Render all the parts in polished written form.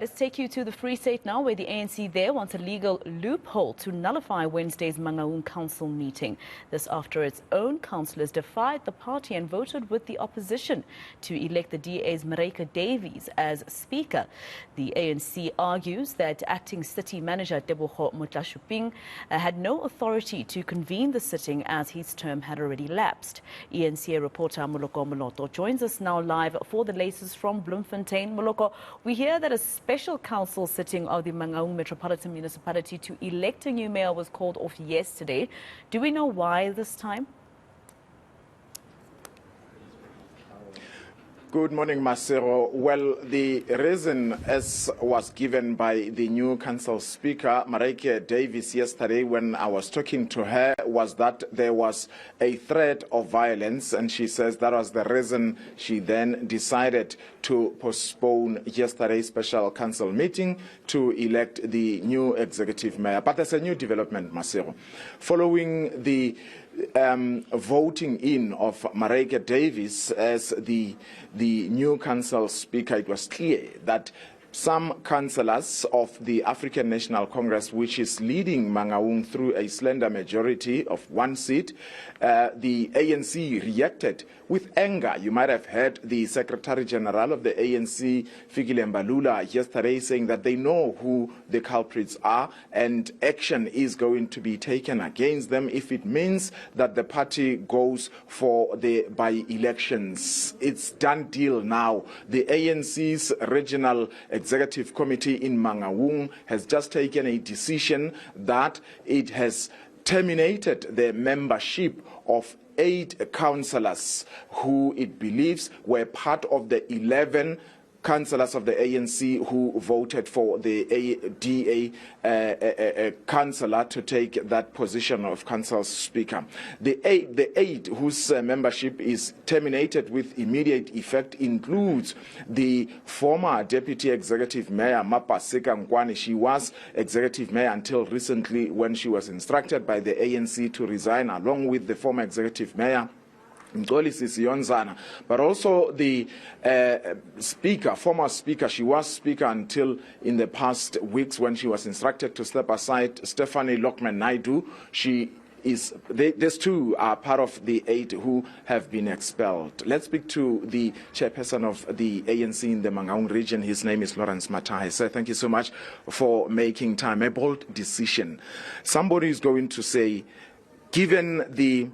Let's take you to the Free State now, where the ANC there wants a legal loophole to nullify Wednesday's Mangaung council meeting. This after its own councillors defied the party and voted with the opposition to elect the DA's Maryke Davies as speaker. The ANC argues that acting city manager Tebogo Motlashuping had no authority to convene the sitting as his term had already lapsed. eNCA reporter Moloko Moloto joins us now live for the latest from Bloemfontein. Moloko, we hear that a special council sitting of the Mangaung Metropolitan Municipality to elect a new mayor was called off yesterday. Do we know why this time? Good morning, Masero. Well, the reason, as was given by the new council speaker, Maryke Davies, yesterday when I was talking to her, was that there was a threat of violence, and she says that was the reason she then decided to postpone yesterday's special council meeting to elect the new executive mayor. But there's a new development, Masero. Following the voting in of Maryke Davies as the new council speaker, it was clear that some councillors of the African National Congress, which is leading Mangaung through a slender majority of one seat, the ANC reacted with anger. You might have heard the Secretary General of the ANC, Fikile Mbalula, yesterday saying that they know who the culprits are and action is going to be taken against them if it means that the party goes for the by-elections. It's done deal now. The ANC's regional executive committee in Mangaung has just taken a decision that it has terminated the membership of 8 councillors who it believes were part of the 11 councillors of the ANC who voted for the DA councillor to take that position of council speaker. The eight whose membership is terminated with immediate effect includes the former deputy executive mayor Mapaseka Nkwani. She was executive mayor until recently when she was instructed by the ANC to resign, along with the former executive mayor but also the speaker, former speaker. She was speaker until in the past weeks when she was instructed to step aside, Stephanie Lokman-Naidu. These two are part of the 8 who have been expelled. Let's speak to the chairperson of the ANC in the Mangaung region. His name is Lawrence Matahe. Sir, thank you so much for making time. A bold decision. Somebody is going to say, given the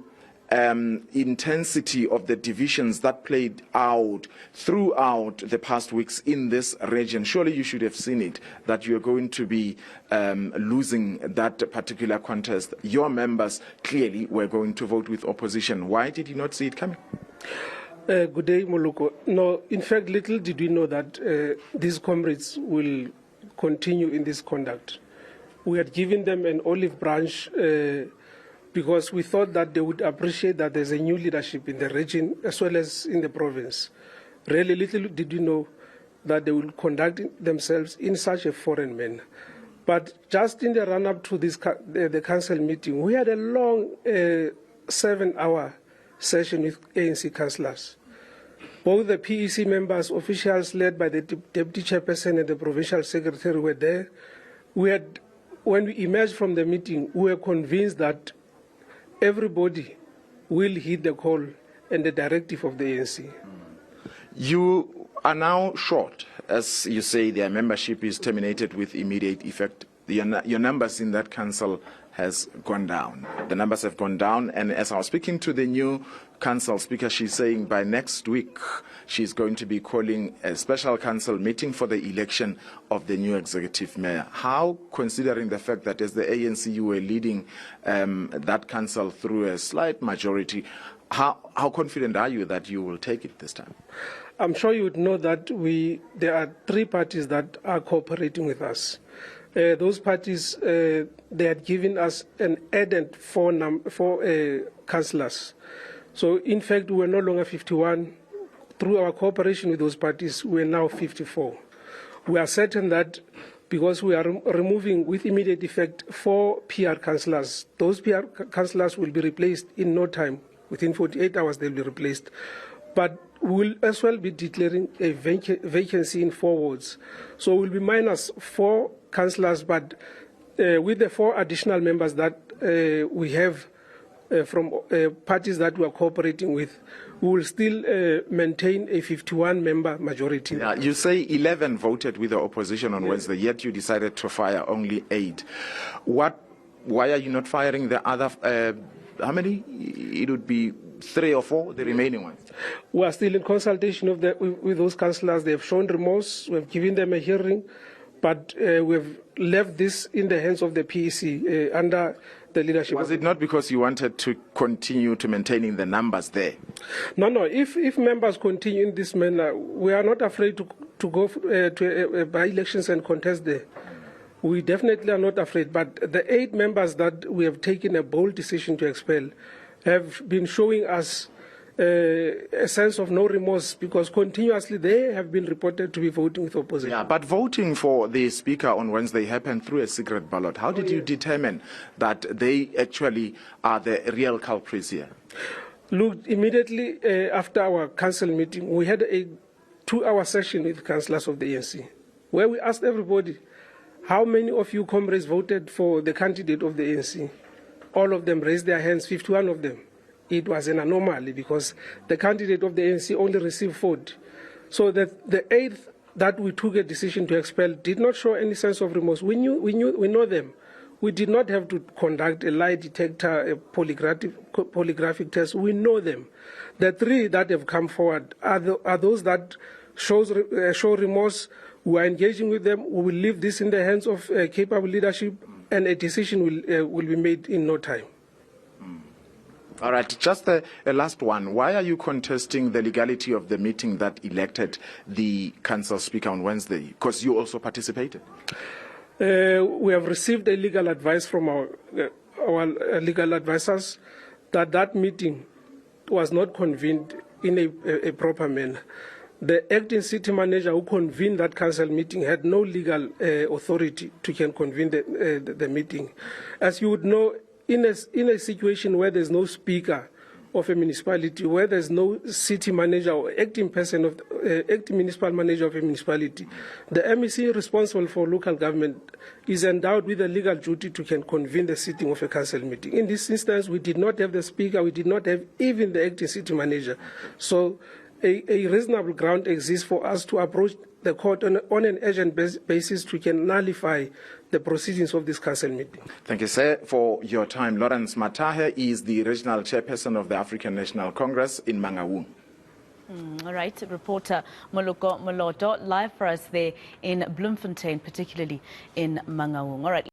intensity of the divisions that played out throughout the past weeks in this region, surely you should have seen it, that you're going to be losing that particular contest. Your members clearly were going to vote with opposition. Why did you not see it coming? Good day, Moloko. No, in fact, little did we know that these comrades will continue in this conduct. We had given them an olive branch because we thought that they would appreciate that there's a new leadership in the region as well as in the province. Really little did we know that they will conduct themselves in such a foreign manner. But just in the run-up to this the council meeting, we had a long 7-hour session with ANC councillors. Both the PEC members, officials led by the deputy chairperson and the provincial secretary were there. When we emerged from the meeting, we were convinced that everybody will heed the call and the directive of the ANC. You are now short. As you say, their membership is terminated with immediate effect. Your numbers in that council has gone down. The numbers have gone down, and as I was speaking to the new council speaker, she's saying by next week she's going to be calling a special council meeting for the election of the new executive mayor. How, considering the fact that as the ANC you were leading that council through a slight majority, how confident are you that you will take it this time? I'm sure you would know that there are 3 parties that are cooperating with us. Those parties, they had given us an added 4 councillors. So, in fact, we are no longer 51. Through our cooperation with those parties, we are now 54. We are certain that because we are removing with immediate effect 4 PR councillors, those PR councillors will be replaced in no time. Within 48 hours, they'll be replaced but we'll as well be declaring a vacancy in 4 wards. So we'll be minus 4 councillors, but with the 4 additional members that we have from parties that we are cooperating with, we will still maintain a 51-member majority. Yeah, you say 11 voted with the opposition on Wednesday, yet you decided to fire only 8. Why are you not firing the other, how many? It would be 3 or 4, the remaining ones. We are still in consultation with those councillors. They have shown remorse. We have given them a hearing, but we have left this in the hands of the PEC under the leadership. Was it not because you wanted to continue to maintaining the numbers there? No. If members continue in this manner, we are not afraid to go to by-elections and contest there. We definitely are not afraid. But the 8 members that we have taken a bold decision to expel have been showing us a sense of no remorse, because continuously they have been reported to be voting with opposition. Yeah, but voting for the speaker on Wednesday happened through a secret ballot. How did you determine that they actually are the real culprits here? Look, immediately after our council meeting, we had a 2-hour session with councillors of the ANC, where we asked everybody, how many of you comrades voted for the candidate of the ANC? All of them raised their hands, 51 of them. It was an anomaly because the candidate of the ANC only received 40. So that the 8th that we took a decision to expel did not show any sense of remorse. We know them. We did not have to conduct a lie detector, a polygraphic test. We know them. The 3 that have come forward are those that show remorse. We are engaging with them. We will leave this in the hands of capable leadership, and a decision will be made in no time. All right, just a last one. Why are you contesting the legality of the meeting that elected the council speaker on Wednesday? Because you also participated. We have received a legal advice from our legal advisors that meeting was not convened in a proper manner. The acting city manager who convened that council meeting had no legal authority to convene the meeting. As you would know, in a situation where there's no speaker of a municipality, where there's no city manager or acting municipal manager of a municipality, the MEC responsible for local government is endowed with a legal duty to convene the sitting of a council meeting. In this instance, we did not have the speaker, we did not have even the acting city manager. So a reasonable ground exists for us to approach the court on an urgent basis to nullify the proceedings of this council meeting. Thank you, sir, for your time. Lawrence Matahe is the regional chairperson of the African National Congress in Mangaung. All right, reporter Moloko Moloto live for us there in Bloemfontein, particularly in Mangaung. All right.